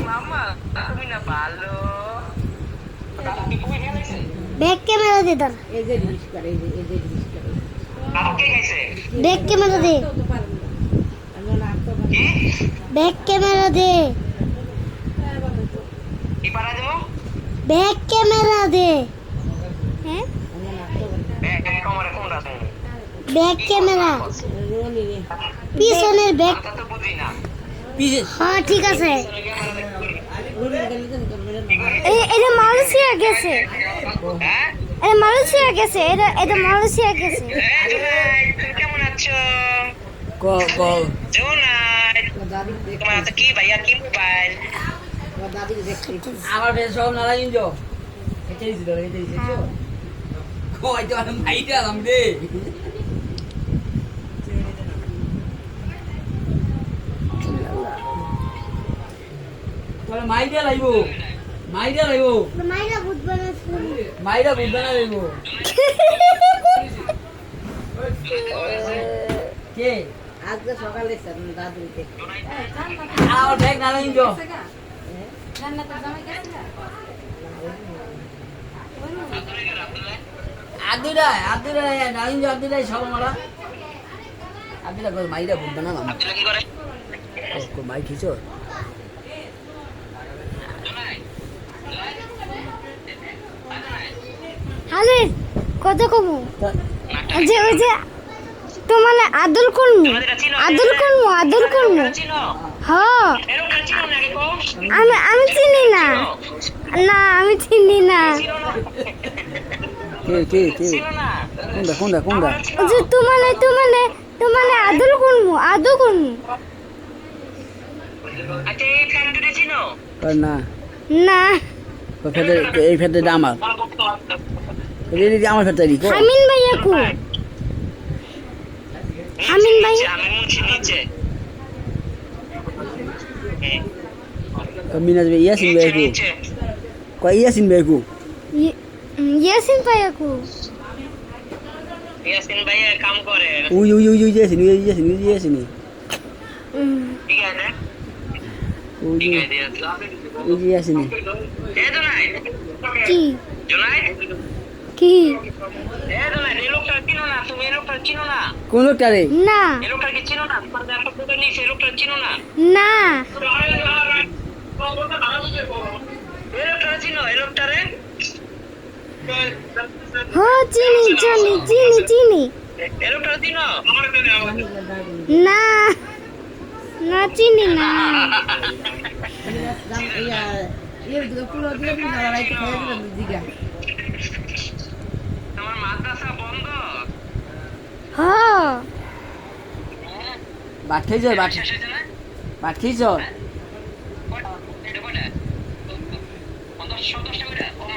মামা তুমি না ভালো ব্যাক ক্যামেরা দে তোর এই যে রিলিজ করে এই যে রিলিজ করে কে গেছে ব্যাক ক্যামেরা দে আমি নাটক কি ব্যাক ক্যামেরা দে কি পারা দেবো ব্যাক ক্যামেরা দে হ্যাঁ আমি নাটক ব্যাগ কমরে কোনটা তুমি ব্যাক ক্যামেরা রোনি রে পিছনের ব্যাক তা তো বুঝি না পিছে হ্যাঁ ঠিক আছে রোনি গেলে তো করবে না এটা মালয়েশিয়া গেছে হ্যাঁ এটা মালয়েশিয়া গেছে এটা মালয়েশিয়া গেছে জুনাই তুমি কেমন আছো ক ক জুনাই দাদি দেখ তোমার হাতে কি ভাইয়া কি মোবাইল দাদি দেখছি আমার বেশ সব নারায়ণ জো এটাই ছিল এটাই ছিল কই তো আমি মাইটা আলাম রে তোরা মাইটা লাইবো মাইরা ভূত বানাইছে মাইরা বুঝবে না লাইবো কে আজকে সকালে স্যার দাদু দেখি আমার ব্যাগ নারায়ণ জো আব্দুল্লাহ নারায়ণ জো আব্দুল্লাহ সব মারা আব্দুল্লাহ মাইরা বুঝবে না আব্দুল্লাহ কি করে মাই খিচো হালে কত কমু যে ওই যে তোমার আদর করমু চিনো হ্যাঁ এরকম চিনো না কো আমি চিনি না না আমি চিনি না কে চিনো না কোনটা ওই যে তোমার আদর করমু আচ্ছা এই ফ্যাক্টরি চিনো না না এই ফেতে আমার আমার ফেতে কো আমিন ভাইয়া কু আমিন ভাই আমি মুছি নিচে মিনাজ ভাই ইয়াসিন ভাই কো নিচে কই ইয়াসিন ভাই কো ইয়াসিন ভাইয়া কু ইয়াসিন ভাই কাম করে উই ইয়াসিন ঠিক আছে উই ঠিক আছে ইয়াসিন এ জোনাই কি জোনাই কি এ জোনাই এই লোকটা চিনো না তুমি এই লোকটা চিনো না কোন লোকটা রে না এই লোকটা কি চিনো না তোমার দেখা করতে নিছে এই লোকটা চিনো না না এই লোকটা চিনো এই লোকটা রে হো চিনি এই লোকটা চিনো না না চিনি না তোমার মাদ্রাসা বন্ধ হ্যাঁ বাট খাইছ এটা কয়টা 10 10 টাকা